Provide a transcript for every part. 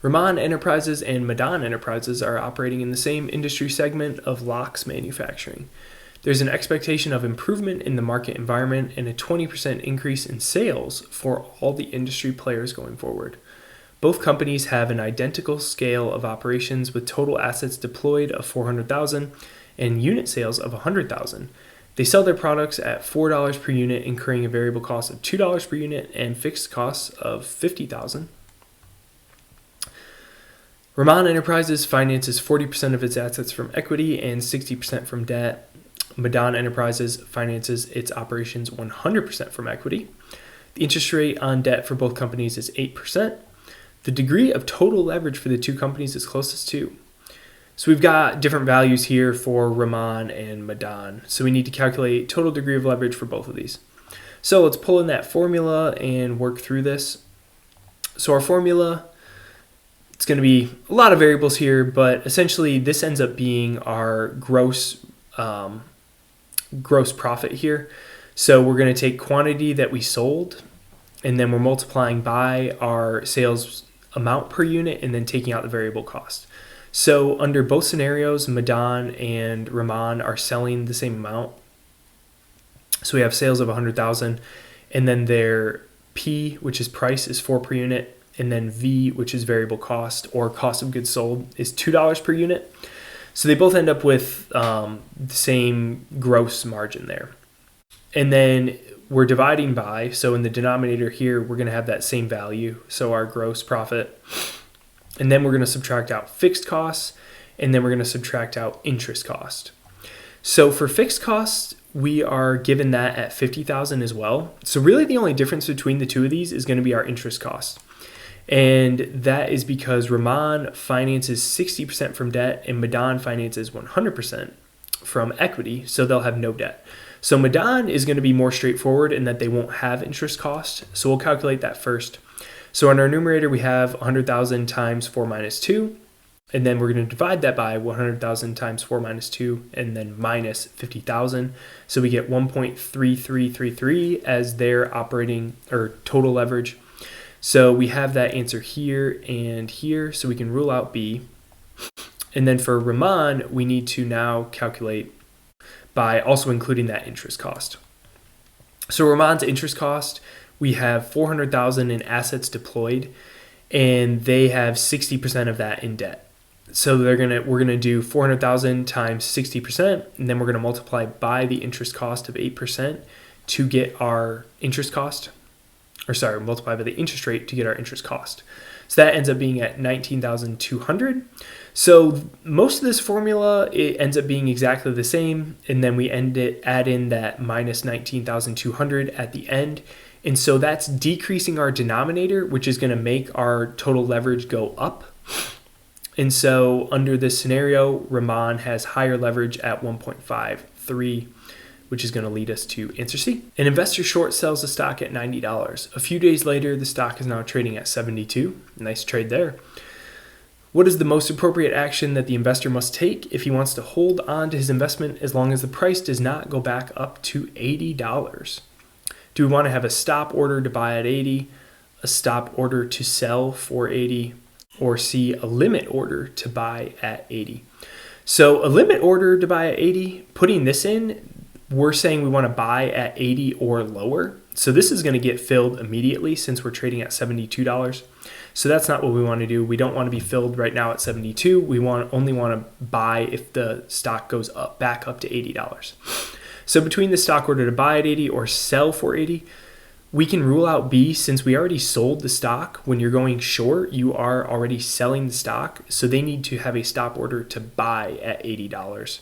Raman Enterprises and Madan Enterprises are operating in the same industry segment of locks manufacturing. There's an expectation of improvement in the market environment and a 20% increase in sales for all the industry players going forward. Both companies have an identical scale of operations with total assets deployed of 400,000 and unit sales of 100,000. They sell their products at $4 per unit, incurring a variable cost of $2 per unit and fixed costs of 50,000. Raman Enterprises finances 40% of its assets from equity and 60% from debt. Madan Enterprises finances its operations 100% from equity. The interest rate on debt for both companies is 8%. The degree of total leverage for the two companies is closest to. So we've got different values here for Raman and Madan. So we need to calculate total degree of leverage for both of these. So let's pull in that formula and work through this. So our formula, it's going to be a lot of variables here, but essentially this ends up being our gross profit here. So we're going to take quantity that we sold, and then we're multiplying by our sales amount per unit and then taking out the variable cost. So under both scenarios, Madan and Raman are selling the same amount. So we have sales of 100,000, and then their P, which is price, is 4 per unit. And then V, which is variable cost or cost of goods sold, is $2 per unit. So they both end up with the same gross margin there. And then we're dividing by, so in the denominator here, we're going to have that same value, so our gross profit. And then we're going to subtract out fixed costs, and then we're going to subtract out interest cost. So for fixed costs, we are given that at 50,000 as well. So really the only difference between the two of these is going to be our interest cost. And that is because Raman finances 60% from debt and Madan finances 100% from equity, so they'll have no debt. So Madan is going to be more straightforward in that they won't have interest cost. So we'll calculate that first. So on our numerator, we have 100,000 times 4 minus 2. And then we're going to divide that by 100,000 times 4 minus 2 and then minus 50,000. So we get 1.3333 as their operating or total leverage. So we have that answer here and here, so we can rule out B. And then for Raman, we need to now calculate by also including that interest cost. So Raman's interest cost, we have 400,000 in assets deployed, and they have 60% of that in debt. So we're gonna do 400,000 times 60%, and then we're gonna multiply by the interest cost of 8% to get our interest cost. Multiply by the interest rate to get our interest cost. So that ends up being at 19,200. So most of this formula, it ends up being exactly the same. And then we add in that minus 19,200 at the end. And so that's decreasing our denominator, which is going to make our total leverage go up. And so under this scenario, Raman has higher leverage at 1.53, which is going to lead us to answer C. An investor short sells the stock at $90. A few days later, the stock is now trading at $72. Nice trade there. What is the most appropriate action that the investor must take if he wants to hold on to his investment as long as the price does not go back up to $80? Do we want to have a stop order to buy at 80, a stop order to sell for 80, or C, a limit order to buy at 80? So a limit order to buy at 80, putting this in, we're saying we want to buy at 80 or lower. So this is going to get filled immediately since we're trading at $72. So that's not what we want to do. We don't want to be filled right now at 72. We only want to buy if the stock goes back up to $80. So between the stock order to buy at 80 or sell for 80, we can rule out B since we already sold the stock. When you're going short, you are already selling the stock. So they need to have a stop order to buy at $80.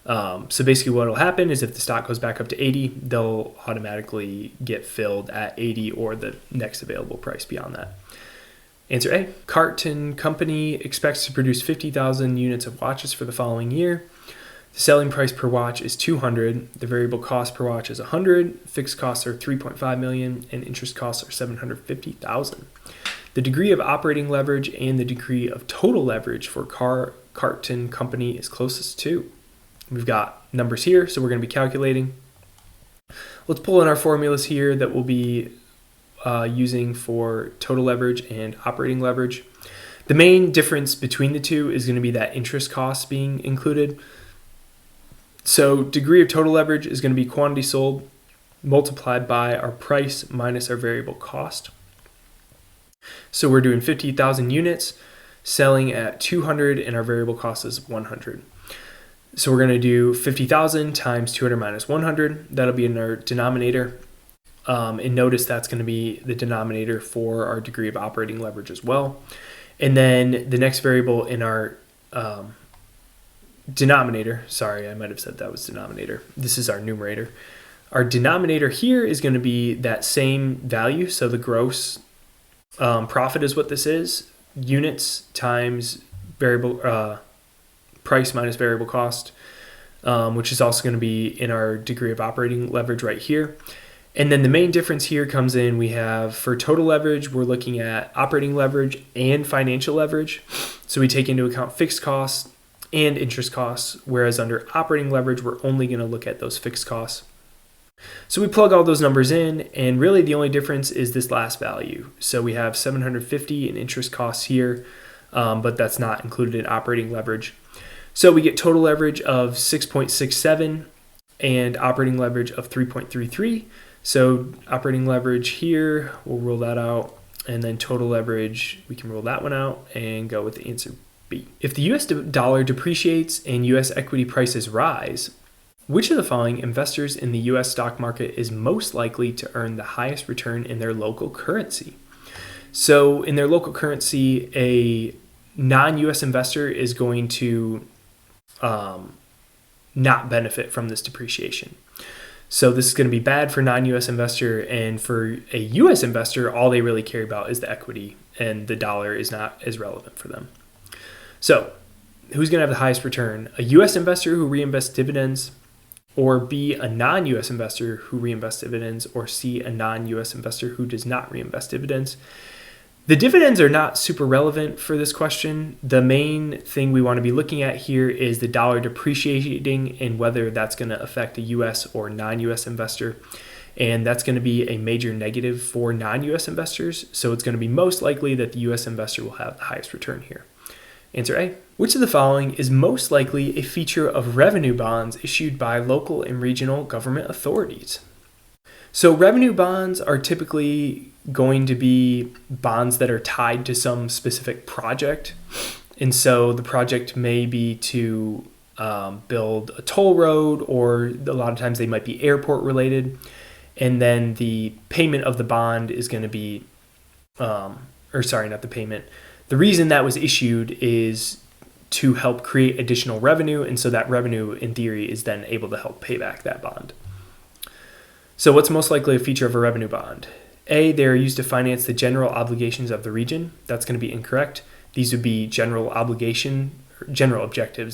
So basically what will happen is if the stock goes back up to 80, they'll automatically get filled at 80 or the next available price beyond that. Answer A, Cart & Company expects to produce 50,000 units of watches for the following year. The selling price per watch is 200. The variable cost per watch is 100. Fixed costs are 3.5 million and interest costs are 750,000. The degree of operating leverage and the degree of total leverage for Cart & Company is closest to. We've got numbers here, so we're going to be calculating. Let's pull in our formulas here that we'll be using for total leverage and operating leverage. The main difference between the two is going to be that interest cost being included. So degree of total leverage is going to be quantity sold multiplied by our price minus our variable cost. So we're doing 50,000 units, selling at 200, and our variable cost is 100. So we're going to do 50,000 times 200 minus 100. That'll be in our denominator. And notice that's going to be the denominator for our degree of operating leverage as well. And then the next variable in our denominator, sorry, I might have said that was denominator. This is our numerator. Our denominator here is going to be that same value. So the gross profit is what this is. Units times variable price minus variable cost, which is also going to be in our degree of operating leverage right here. And then the main difference here comes in, we have for total leverage, we're looking at operating leverage and financial leverage. So we take into account fixed costs and interest costs, whereas under operating leverage, we're only going to look at those fixed costs. So we plug all those numbers in, and really the only difference is this last value. So we have 750 in interest costs here, but that's not included in operating leverage. So we get total leverage of 6.67 and operating leverage of 3.33. So operating leverage here, we'll rule that out. And then total leverage, we can rule that one out and go with the answer B. If the US dollar depreciates and US equity prices rise, which of the following investors in the US stock market is most likely to earn the highest return in their local currency? So in their local currency, a non-US investor is going to not benefit from this depreciation. So this is going to be bad for non-US investor, and for a US investor, all they really care about is the equity, and the dollar is not as relevant for them. So who's going to have the highest return? A US investor who reinvests dividends, or B, a non-US investor who reinvests dividends, or C, a non-US investor who does not reinvest dividends? The dividends are not super relevant for this question. The main thing we want to be looking at here is the dollar depreciating and whether that's going to affect a US or non-US investor. And that's going to be a major negative for non-US investors. So it's going to be most likely that the US investor will have the highest return here. Answer A. Which of the following is most likely a feature of revenue bonds issued by local and regional government authorities? So revenue bonds are typically going to be bonds that are tied to some specific project. And so the project may be to build a toll road, or a lot of times they might be airport related. And then the payment of the bond is going to be, the reason that was issued is to help create additional revenue. And so that revenue in theory is then able to help pay back that bond. So what's most likely a feature of a revenue bond? A, they are used to finance the general obligations of the region. That's going to be incorrect. These would be general objectives.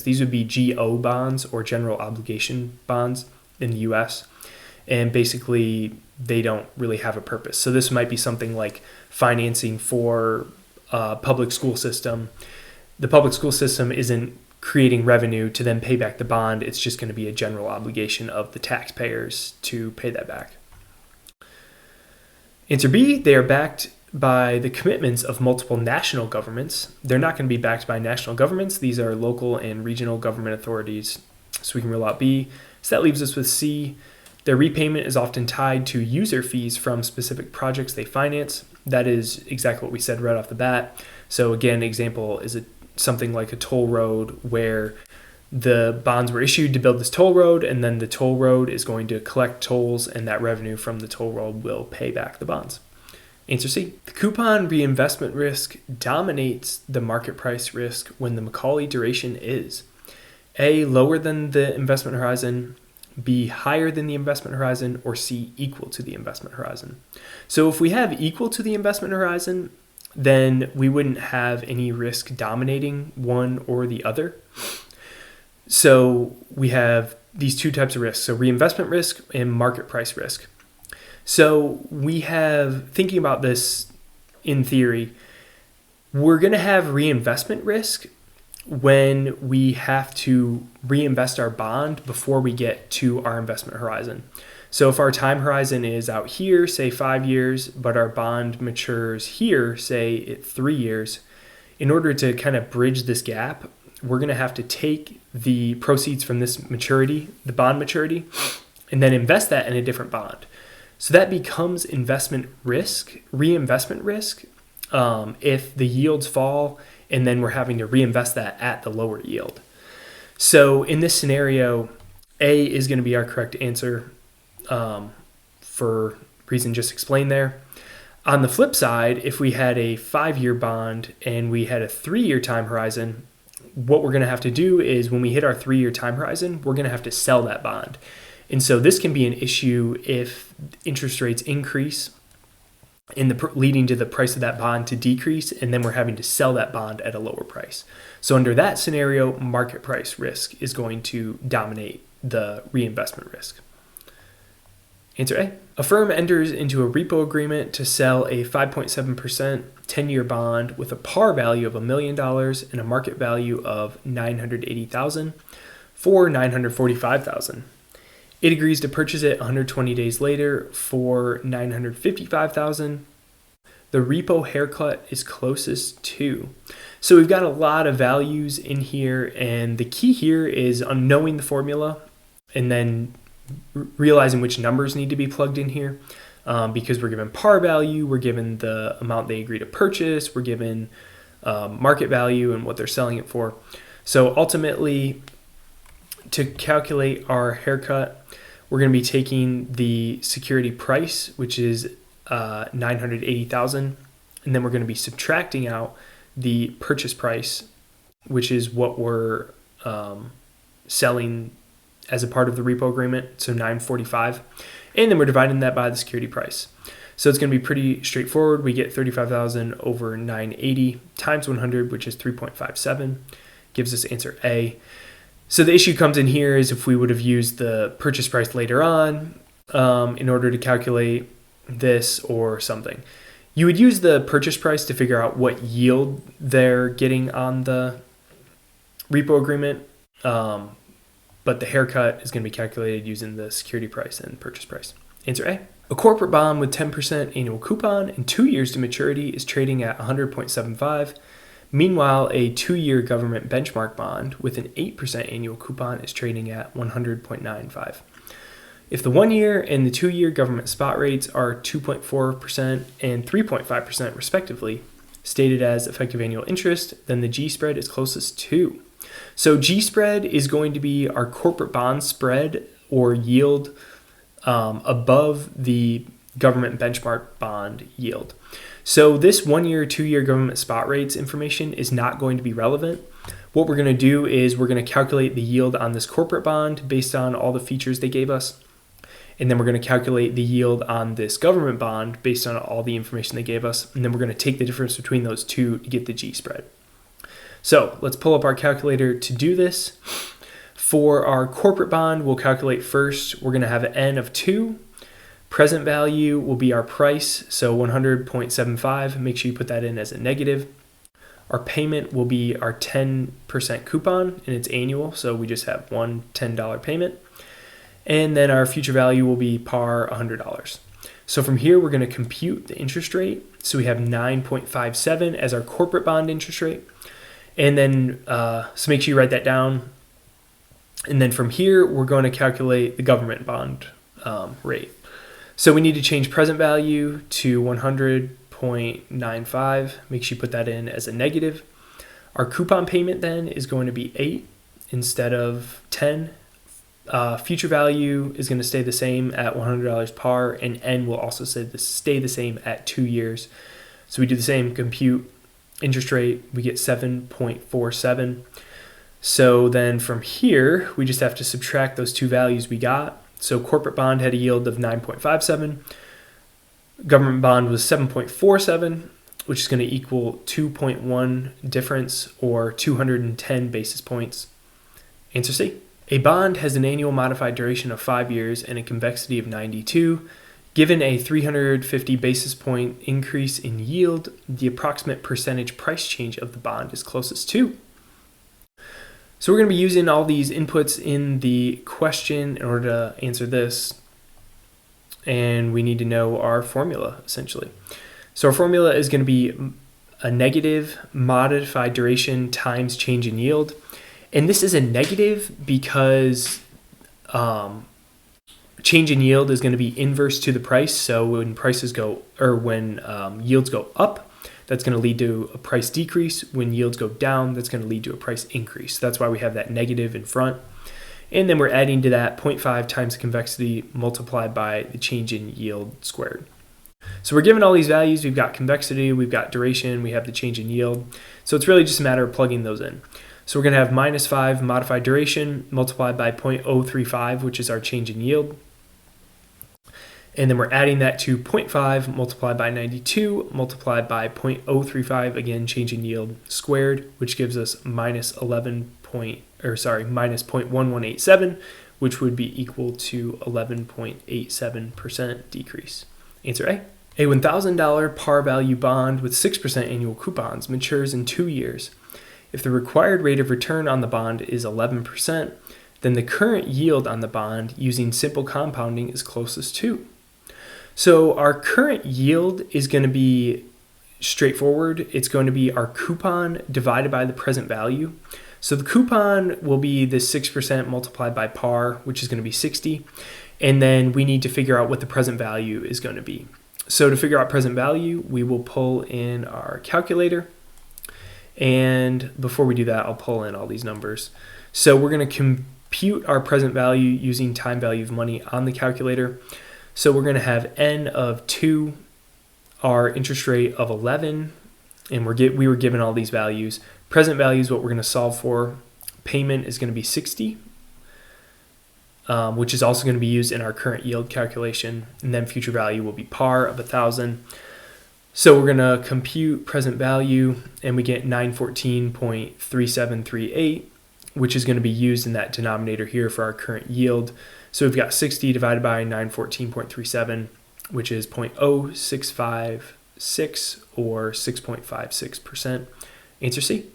These would be GO bonds or general obligation bonds in the US. And basically, they don't really have a purpose. So this might be something like financing for a public school system. The public school system isn't creating revenue to then pay back the bond. It's just going to be a general obligation of the taxpayers to pay that back. Answer B, they are backed by the commitments of multiple national governments. They're not going to be backed by national governments. These are local and regional government authorities. So we can rule out B. So that leaves us with C. Their repayment is often tied to user fees from specific projects they finance. That is exactly what we said right off the bat. So again, example is something like a toll road where the bonds were issued to build this toll road, and then the toll road is going to collect tolls, and that revenue from the toll road will pay back the bonds. Answer C. The coupon reinvestment risk dominates the market price risk when the Macaulay duration is A, lower than the investment horizon, B, higher than the investment horizon, or C, equal to the investment horizon. So if we have equal to the investment horizon, then we wouldn't have any risk dominating one or the other. So we have these two types of risks, so reinvestment risk and market price risk. So we have, thinking about this in theory, we're going to have reinvestment risk when we have to reinvest our bond before we get to our investment horizon. So if our time horizon is out here, say 5 years, but our bond matures here, say at 3 years, in order to kind of bridge this gap, we're going to have to take the proceeds from this maturity, the bond maturity, and then invest that in a different bond. So that becomes investment risk, reinvestment risk, if the yields fall and then we're having to reinvest that at the lower yield. So in this scenario, A is going to be our correct answer for reason just explained there. On the flip side, if we had a 5-year bond and we had a 3-year time horizon, what we're going to have to do is when we hit our 3-year time horizon, we're going to have to sell that bond. And so this can be an issue if interest rates increase leading to the price of that bond to decrease, and then we're having to sell that bond at a lower price. So under that scenario, market price risk is going to dominate the reinvestment risk. Answer A. A firm enters into a repo agreement to sell a 5.7% 10-year bond with a par value of $1 million and a market value of $980,000 for $945,000. It agrees to purchase it 120 days later for $955,000. The repo haircut is closest to. So we've got a lot of values in here, and the key here is on knowing the formula and then realizing which numbers need to be plugged in here, because we're given par value, we're given the amount they agree to purchase, we're given market value and what they're selling it for. So ultimately, to calculate our haircut, we're going to be taking the security price, which is $980,000, and then we're going to be subtracting out the purchase price, which is what we're selling as a part of the repo agreement, so $945,000, and then we're dividing that by the security price. So it's going to be pretty straightforward. We get $35,000 over $980 times 100, which is 3.57, gives us answer A. So the issue comes in here is if we would have used the purchase price later on in order to calculate this or something. You would use the purchase price to figure out what yield they're getting on the repo agreement, but the haircut is going to be calculated using the security price and purchase price. Answer A. A corporate bond with 10% annual coupon and 2 years to maturity is trading at 100.75. Meanwhile, a 2-year government benchmark bond with an 8% annual coupon is trading at 100.95. If the 1-year and the 2-year government spot rates are 2.4% and 3.5% respectively, stated as effective annual interest, then the G spread is closest to. So G spread is going to be our corporate bond spread or yield above the government benchmark bond yield. So this 1-year, 2-year government spot rates information is not going to be relevant. What we're going to do is we're going to calculate the yield on this corporate bond based on all the features they gave us. And then we're going to calculate the yield on this government bond based on all the information they gave us. And then we're going to take the difference between those two to get the G spread. So let's pull up our calculator to do this. For our corporate bond, we'll calculate first. We're going to have an N of 2. Present value will be our price, so 100.75. Make sure you put that in as a negative. Our payment will be our 10% coupon, and it's annual, so we just have one $10 payment. And then our future value will be par $100. So from here, we're going to compute the interest rate. So we have 9.57 as our corporate bond interest rate. And then, so make sure you write that down. And then from here, we're going to calculate the government bond rate. So we need to change present value to 100.95. Make sure you put that in as a negative. Our coupon payment then is going to be 8 instead of 10. Future value is going to stay the same at $100 par, and N will also stay the same at 2 years. So we do the same compute interest rate. We get 7.47. So then from here, we just have to subtract those two values we got. So corporate bond had a yield of 9.57. Government bond was 7.47, which is going to equal 2.1 difference or 210 basis points. Answer C. A bond has an annual modified duration of 5 years and a convexity of 92. Given a 350 basis point increase in yield, the approximate percentage price change of the bond is closest to. So we're going to be using all these inputs in the question in order to answer this. And we need to know our formula, essentially. So our formula is going to be a negative modified duration times change in yield. And this is a negative because change in yield is going to be inverse to the price. So when prices go, or when yields go up, that's going to lead to a price decrease. When yields go down, that's going to lead to a price increase. That's why we have that negative in front. And then we're adding to that 0.5 times the convexity multiplied by the change in yield squared. So we're given all these values. We've got convexity, we've got duration, we have the change in yield. So it's really just a matter of plugging those in. So we're going to have minus 5 modified duration multiplied by 0.035, which is our change in yield. And then we're adding that to 0.5 multiplied by 92 multiplied by 0.035, again, change in yield squared, which gives us minus 0.1187, which would be equal to 11.87% decrease. Answer A. A $1,000 par value bond with 6% annual coupons matures in 2 years. If the required rate of return on the bond is 11%, then the current yield on the bond using simple compounding is closest to. So our current yield is going to be straightforward. It's going to be our coupon divided by the present value. So the coupon will be the 6% multiplied by par, which is going to be 60. And then we need to figure out what the present value is going to be. So to figure out present value, we will pull in our calculator. And before we do that, I'll pull in all these numbers. So we're going to compute our present value using time value of money on the calculator. So we're going to have N of 2, our interest rate of 11, and we were given all these values. Present value is what we're going to solve for. Payment is going to be 60, which is also going to be used in our current yield calculation. And then future value will be par of 1,000. So we're going to compute present value, and we get 914.3738, which is going to be used in that denominator here for our current yield. So we've got 60 divided by 914.37, which is 0.0656 or 6.56%. Answer C.